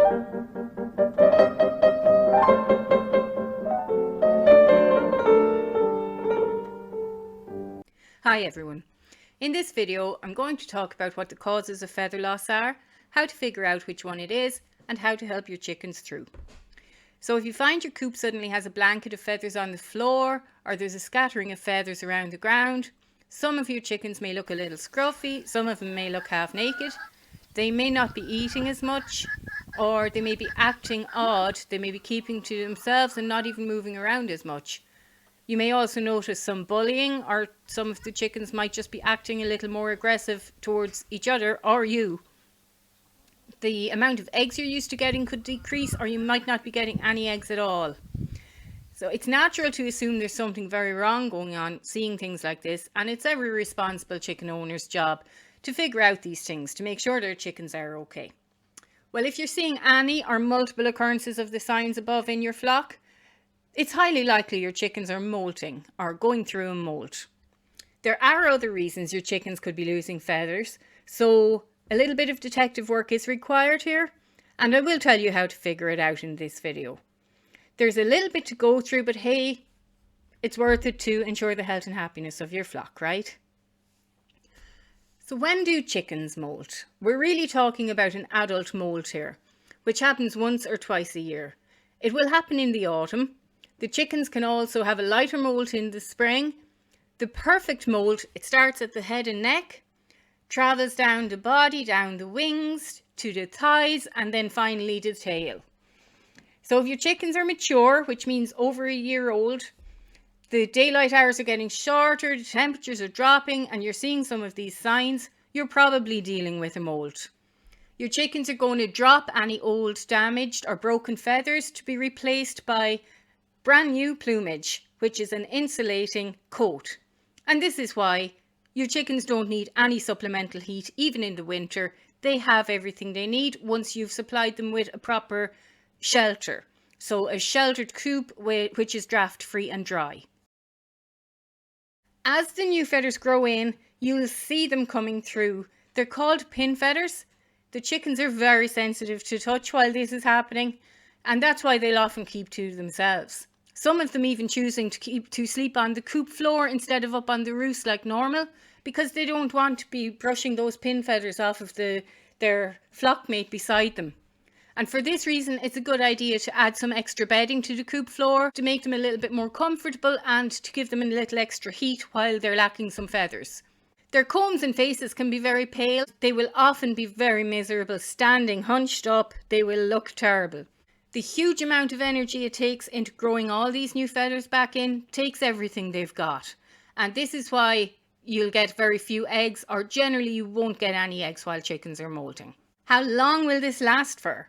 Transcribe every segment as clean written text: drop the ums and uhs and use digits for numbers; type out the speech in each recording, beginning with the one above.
Hi everyone. In this video I'm going to talk about what the causes of feather loss are, how to figure out which one it is, and how to help your chickens through. So if you find your coop suddenly has a blanket of feathers on the floor, or there's a scattering of feathers around the ground, some of your chickens may look a little scruffy, some of them may look half naked, they may not be eating as much, or they may be acting odd, they may be keeping to themselves and not even moving around as much. You may also notice some bullying, or some of the chickens might just be acting a little more aggressive towards each other or you. The amount of eggs you're used to getting could decrease, or you might not be getting any eggs at all. So it's natural to assume there's something very wrong going on seeing things like this, and it's every responsible chicken owner's job to figure out these things to make sure their chickens are okay. Well, if you're seeing any or multiple occurrences of the signs above in your flock, it's highly likely your chickens are molting or going through a molt. There are other reasons your chickens could be losing feathers, so a little bit of detective work is required here, and I will tell you how to figure it out in this video. There's a little bit to go through, but hey, it's worth it to ensure the health and happiness of your flock, right? So when do chickens molt? We're really talking about an adult molt here, which happens once or twice a year. It will happen in the autumn. The chickens can also have a lighter molt in the spring. The perfect molt, it starts at the head and neck, travels down the body, down the wings, to the thighs, and then finally the tail. So if your chickens are mature, which means over a year old, the daylight hours are getting shorter, the temperatures are dropping, and you're seeing some of these signs, you're probably dealing with a molt. Your chickens are going to drop any old, damaged, or broken feathers to be replaced by brand new plumage, which is an insulating coat. And this is why your chickens don't need any supplemental heat even in the winter. They have everything they need once you've supplied them with a proper shelter. So a sheltered coop which is draft free and dry. As the new feathers grow in, you'll see them coming through. They're called pin feathers. The chickens are very sensitive to touch while this is happening, and that's why they'll often keep to themselves. Some of them even choosing to sleep on the coop floor instead of up on the roost like normal, because they don't want to be brushing those pin feathers off of their flockmate beside them. And for this reason, it's a good idea to add some extra bedding to the coop floor to make them a little bit more comfortable and to give them a little extra heat while they're lacking some feathers. Their combs and faces can be very pale. They will often be very miserable, standing hunched up. They will look terrible. The huge amount of energy it takes into growing all these new feathers back in takes everything they've got. And this is why you'll get very few eggs, or generally you won't get any eggs while chickens are molting. How long will this last for?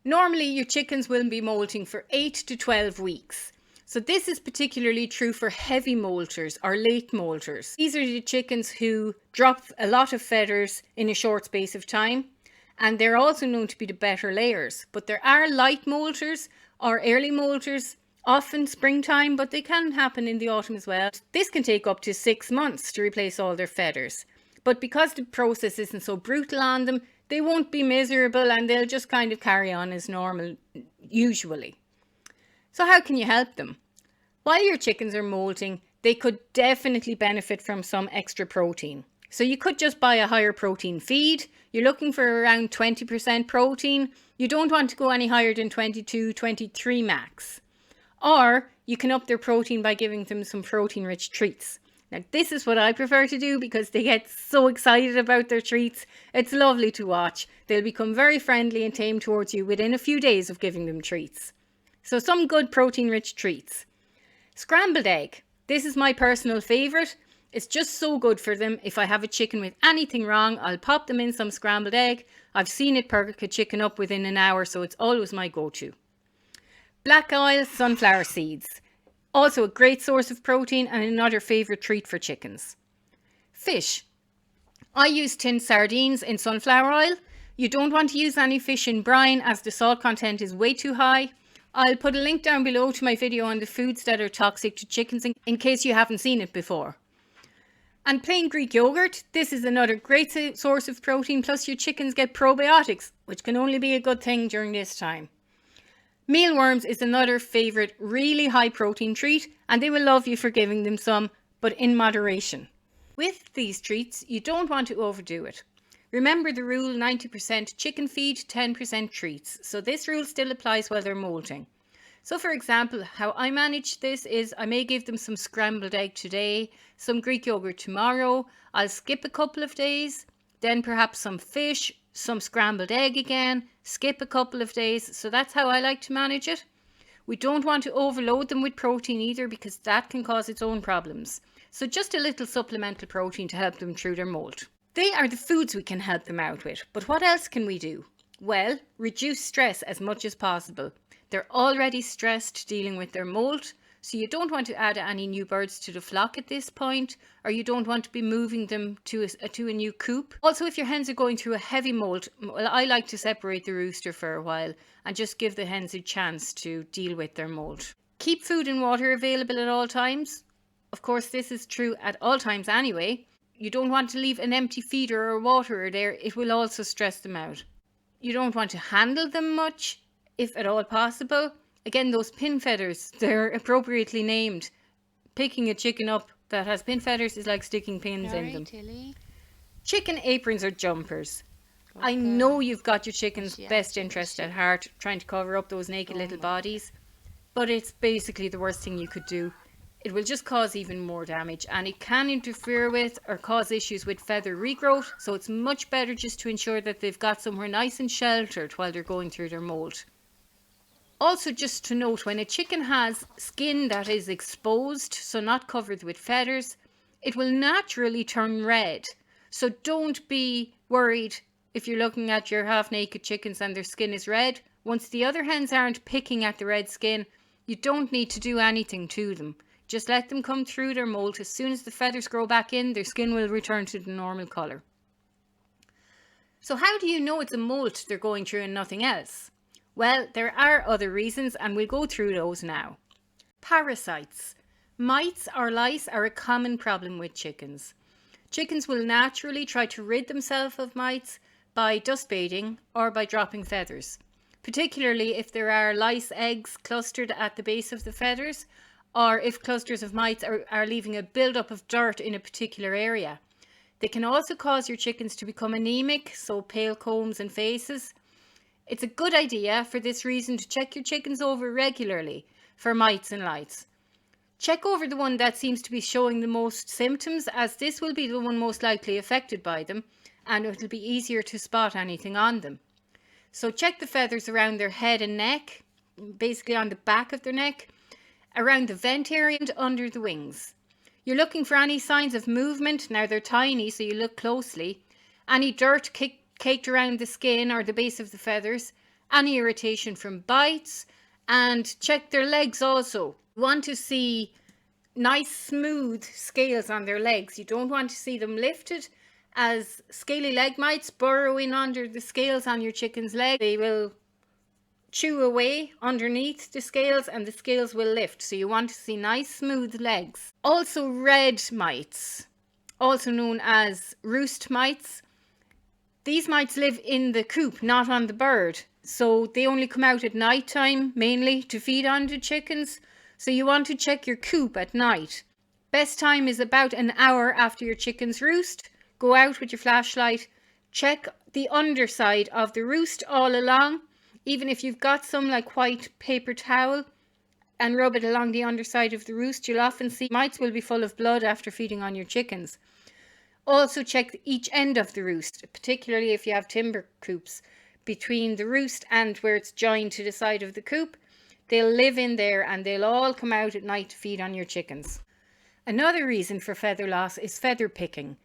Normally your chickens will be molting for 8 to 12 weeks. So this is particularly true for heavy molters or late molters. These are the chickens who drop a lot of feathers in a short space of time. And they're also known to be the better layers. But there are light molters or early molters, often springtime, but they can happen in the autumn as well. This can take up to 6 months to replace all their feathers. But because the process isn't so brutal on them, they won't be miserable and they'll just kind of carry on as normal, usually. So how can you help them? While your chickens are molting, they could definitely benefit from some extra protein. So you could just buy a higher protein feed. You're looking for around 20% protein. You don't want to go any higher than 22, 23 max. Or you can up their protein by giving them some protein-rich treats. Now this is what I prefer to do because they get so excited about their treats. It's lovely to watch. They'll become very friendly and tame towards you within a few days of giving them treats. So some good protein-rich treats. Scrambled egg. This is my personal favourite. It's just so good for them. If I have a chicken with anything wrong, I'll pop them in some scrambled egg. I've seen it perk a chicken up within an hour, so it's always my go-to. Black oil sunflower seeds. Also a great source of protein and another favourite treat for chickens. Fish. I use tinned sardines in sunflower oil. You don't want to use any fish in brine as the salt content is way too high. I'll put a link down below to my video on the foods that are toxic to chickens in case you haven't seen it before. And plain Greek yogurt, this is another great source of protein, plus your chickens get probiotics, which can only be a good thing during this time. Mealworms is another favourite really high protein treat, and they will love you for giving them some, but in moderation. With these treats, you don't want to overdo it. Remember the rule, 90% chicken feed, 10% treats. So this rule still applies while they're molting. So for example, how I manage this is I may give them some scrambled egg today, some Greek yogurt tomorrow, I'll skip a couple of days, then perhaps some fish, some scrambled egg again, skip a couple of days. So that's how I like to manage it. We don't want to overload them with protein either, because that can cause its own problems. So just a little supplemental protein to help them through their molt. They are the foods we can help them out with, but what else can we do? Well, reduce stress as much as possible. They're already stressed dealing with their molt, so you don't want to add any new birds to the flock at this point, or you don't want to be moving them to a new coop. Also, if your hens are going through a heavy molt, well, I like to separate the rooster for a while and just give the hens a chance to deal with their molt. Keep food and water available at all times. Of course, this is true at all times anyway. You don't want to leave an empty feeder or waterer there, it will also stress them out. You don't want to handle them much, if at all possible. Again, those pin feathers, they're appropriately named. Picking a chicken up that has pin feathers is like sticking pins in them. Tilly. Chicken aprons or jumpers. I know you've got your chicken's best interest at heart, trying to cover up those naked little bodies, but it's basically the worst thing you could do. It will just cause even more damage, and it can interfere with or cause issues with feather regrowth, so it's much better just to ensure that they've got somewhere nice and sheltered while they're going through their molt. Also, just to note, when a chicken has skin that is exposed, so not covered with feathers, it will naturally turn red. So don't be worried if you're looking at your half-naked chickens and their skin is red. Once the other hens aren't picking at the red skin, you don't need to do anything to them. Just let them come through their molt. As soon as the feathers grow back in, their skin will return to the normal colour. So how do you know it's a molt they're going through and nothing else? Well, there are other reasons, and we'll go through those now. Parasites. Mites or lice are a common problem with chickens. Chickens will naturally try to rid themselves of mites by dust baiting or by dropping feathers, particularly if there are lice eggs clustered at the base of the feathers, or if clusters of mites are leaving a build-up of dirt in a particular area. They can also cause your chickens to become anemic, so pale combs and faces. It's a good idea for this reason to check your chickens over regularly for mites and lice. Check over the one that seems to be showing the most symptoms, as this will be the one most likely affected by them, and it'll be easier to spot anything on them. So check the feathers around their head and neck, basically on the back of their neck, around the vent area and under the wings. You're looking for any signs of movement. Now they're tiny, so you look closely. Any dirt caked around the skin or the base of the feathers, any irritation from bites, and check their legs also. You want to see nice smooth scales on their legs. You don't want to see them lifted, as scaly leg mites burrow in under the scales on your chicken's leg. They will chew away underneath the scales and the scales will lift. So you want to see nice smooth legs. Also red mites, also known as roost mites. These mites live in the coop, not on the bird. So they only come out at night time, mainly to feed on the chickens. So you want to check your coop at night. Best time is about an hour after your chickens roost. Go out with your flashlight, check the underside of the roost all along. Even if you've got some like white paper towel and rub it along the underside of the roost, you'll often see mites will be full of blood after feeding on your chickens. Also check each end of the roost, particularly if you have timber coops. Between the roost and where it's joined to the side of the coop, they'll live in there and they'll all come out at night to feed on your chickens. Another reason for feather loss is feather picking.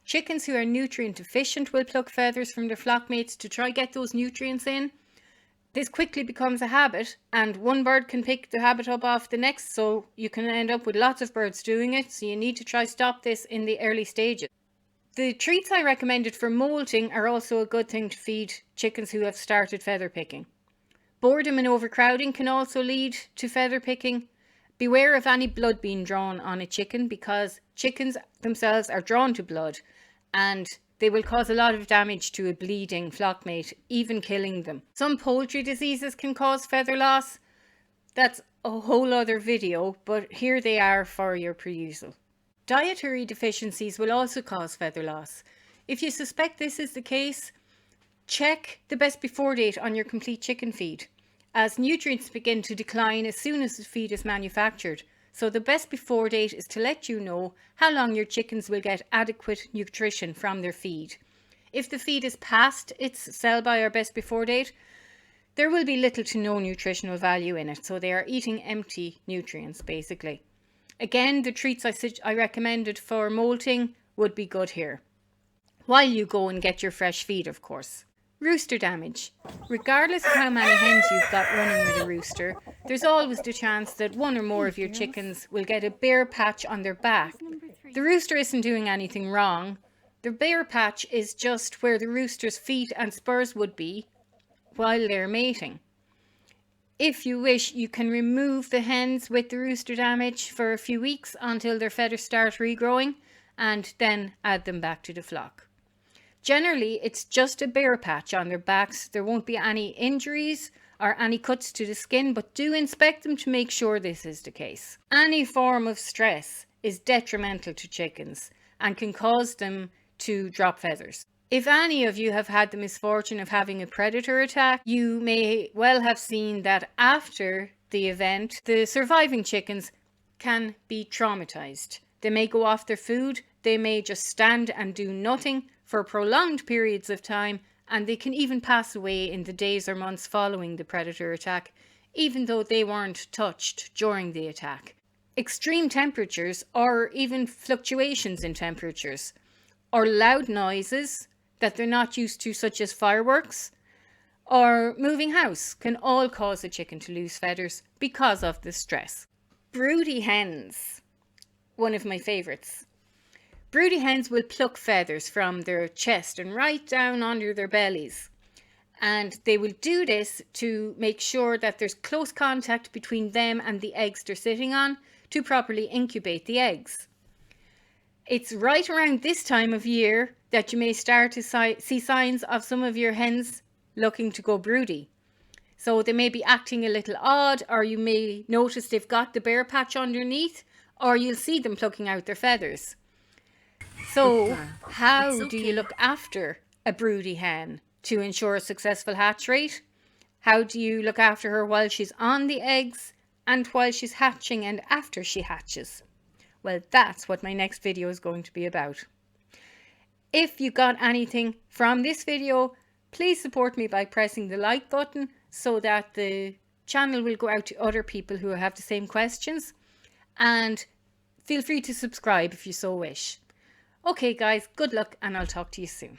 Chickens who are nutrient deficient will pluck feathers from their flock mates to try get those nutrients in. This quickly becomes a habit, and one bird can pick the habit up off the next, so you can end up with lots of birds doing it. So you need to try stop this in the early stages. The treats I recommended for molting are also a good thing to feed chickens who have started feather picking. Boredom and overcrowding can also lead to feather picking. Beware of any blood being drawn on a chicken, because chickens themselves are drawn to blood, and they will cause a lot of damage to a bleeding flockmate, even killing them. Some poultry diseases can cause feather loss. That's a whole other video, but here they are for your perusal. Dietary deficiencies will also cause feather loss. If you suspect this is the case, check the best before date on your complete chicken feed, as nutrients begin to decline as soon as the feed is manufactured. So the best before date is to let you know how long your chickens will get adequate nutrition from their feed. If the feed is past its sell-by or best before date, there will be little to no nutritional value in it, so they are eating empty nutrients basically. Again, the treats I recommended for molting would be good here, while you go and get your fresh feed, of course. Rooster damage. Regardless of how many hens you've got running with a rooster, there's always the chance that one or more of your chickens will get a bare patch on their back. The rooster isn't doing anything wrong. The bare patch is just where the rooster's feet and spurs would be while they're mating. If you wish, you can remove the hens with the rooster damage for a few weeks until their feathers start regrowing, and then add them back to the flock. Generally, it's just a bare patch on their backs. There won't be any injuries or any cuts to the skin, but do inspect them to make sure this is the case. Any form of stress is detrimental to chickens and can cause them to drop feathers. If any of you have had the misfortune of having a predator attack, you may well have seen that after the event, the surviving chickens can be traumatized. They may go off their food, they may just stand and do nothing for prolonged periods of time, and they can even pass away in the days or months following the predator attack, even though they weren't touched during the attack. Extreme temperatures, or even fluctuations in temperatures, or loud noises that they're not used to, such as fireworks or moving house, can all cause a chicken to lose feathers because of the stress. Broody hens, one of my favourites. Broody hens will pluck feathers from their chest and right down under their bellies. And they will do this to make sure that there's close contact between them and the eggs they're sitting on to properly incubate the eggs. It's right around this time of year that you may start to see signs of some of your hens looking to go broody. So they may be acting a little odd, or you may notice they've got the bare patch underneath, or you'll see them plucking out their feathers. So how do you look after a broody hen to ensure a successful hatch rate? How do you look after her while she's on the eggs and while she's hatching and after she hatches? Well, that's what my next video is going to be about. If you got anything from this video, please support me by pressing the like button so that the channel will go out to other people who have the same questions. And feel free to subscribe if you so wish. Okay guys, good luck, and I'll talk to you soon.